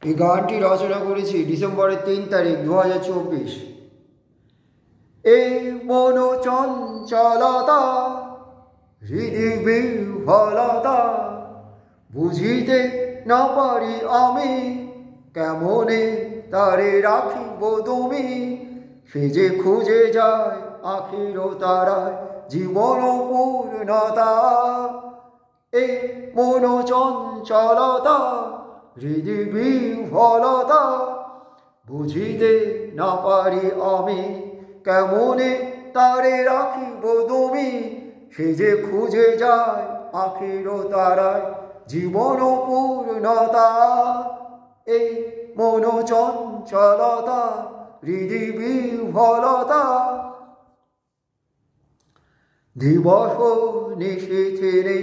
এই গানটি রচনা করেছি ডিসেম্বরের 3 তারিখ 2024। এই মন চঞ্চলতা হৃদি বিহ্বলতা বুঝিতে না পারি আমি, কেমনে তারে রাখিব তুমি। সে যে খুঁজে যায় আখির তারায় জীবন পূর্ণতা। এই মন চঞ্চলতা হৃদি বিহ্বলতা বুঝিতে না পারি আমি, কেমনে তারে রাখিব তুমি। সে যে খুঁজে যায় আখির তারায় জীবন পূর্ণতা। এই মন চঞ্চলতা হৃদি বিহ্বলতা দিবস নিশীথিরে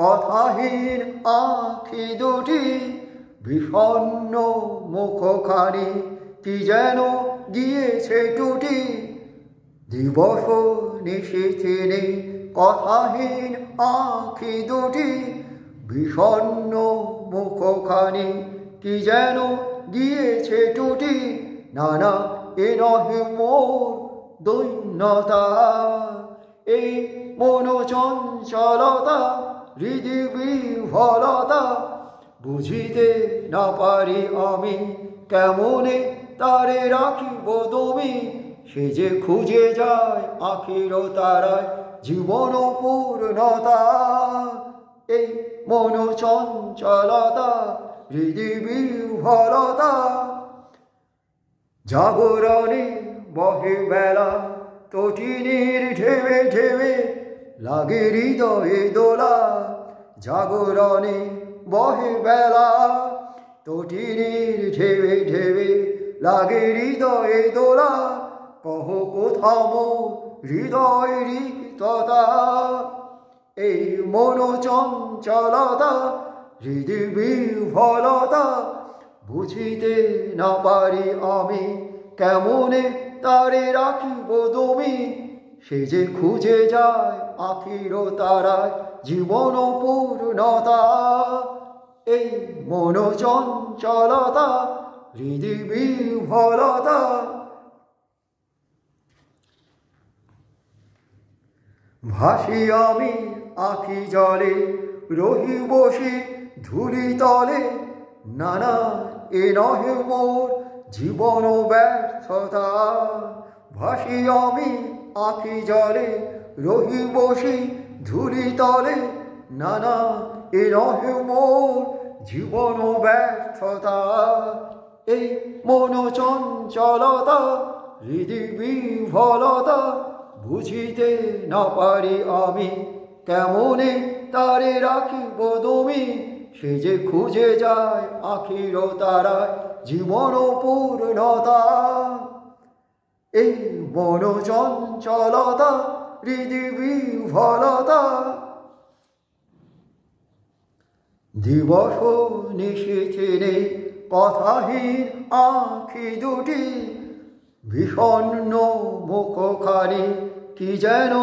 কথাহীন আঁখি দুটি, বিষণ্ণ মুখখানি কি যেন গিয়েছে টুটি। দিবস নিশীথিরে কথাহীন আঁখি দুটি, বিষণ্ণ মুখখানি কি যেন গিয়েছে টুটি। নানা এ নহে মোর দৈন্যতা। এই মন চঞ্চলতা হৃদি বিহ্বলতা বুঝিতে না পারি আমি, কেমনে তারে রাখিব তুমি। সে যে খুঁজে যায় আখির তারায় জীবন পূর্ণতা। এই মন চঞ্চলতা হৃদি বিহ্বলতা জাগরণে বহে বেলা তটিনীর ঢেবে ঢেবে লাগে হৃদয়ে দোলা। জাগরণে বহে বেলা তটিনীর ঢেবে ঢেবে লাগে হৃদয়ে দোলা। কহ কোথা মোর হৃদয় রিক্ততা। এই মন চঞ্চলতা হৃদি বিহ্বলতা বুঝিতে না পারি আমি, কেমনে তারে রাখিব তুমি। সে যে খুঁজে যায় আখির তারায় জীবন পূর্ণতা। এই মন চঞ্চলতা হৃদি বিহ্বলতা ভাসি আমি আখি জলে রহি বসি ধুলি তলে। নানা এ নহে মোর জীবন ব্যর্থতা। ভাসি আমি আখি জলে রহি বসি ধুলি তলে। নানা এ নহে মোর জীবন ব্যর্থতা। এই মন চঞ্চলতা হৃদি বিহ্বলতা বুঝিতে না পারি আমি, কেমনে তারে রাখিব তুমি। সে যে খুঁজে যায় আখির তারায় জীবন পূর্ণতা। এই মন চঞ্চলতা হৃদি বিহ্বলতা দিবস নিশীথিরে কথাহীন আঁখি দুটি, বিষণ্ণ মুখখানি কি যেন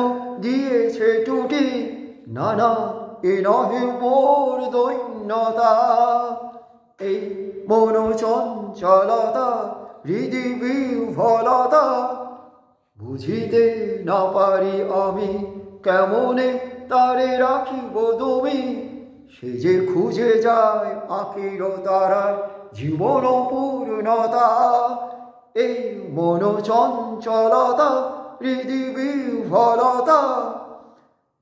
দিয়েছে টুটি। নানা এ নহে মোর দৈন্যতা। এই মন চঞ্চলতা হৃদি বিহ্বলতা বুঝিতে না পারি আমি, কেমনে তারে রাখিব তুমি। সে যে খুঁজে যায় আখির তারায় জীবন পূর্ণতা। এই মন চঞ্চলতা হৃদি বিহ্বলতা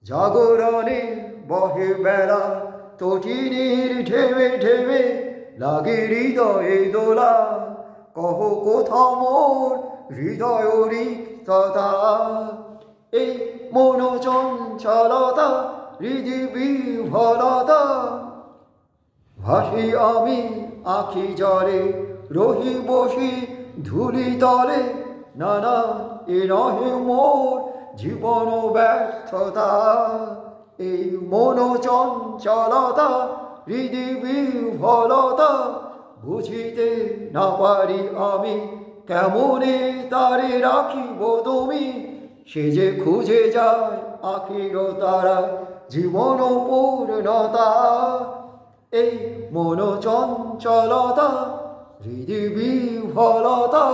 জাগরণে বহে বেলা তটিনীর ঢেবে ঢেবে লাগে হৃদয়ে দোলা। কহ কোথা মোর হৃদয় রিক্ততা। এই মন চঞ্চলতা হৃদি বিহ্বলতা ভাসি আমি আখি জলে রহি বসি ধুলি তলে। নানা এ নহে মোর জীবন ব্যর্থতা। এই মন চঞ্চলতা হৃদি বিহ্বলতা বুঝিতে না পারি আমি, কেমনে তারে রাখিব তুমি। সে যে খুঁজে যায় আখির তারায় জীবন পূর্ণতা। এই মন চঞ্চলতা হৃদি বিহ্বলতা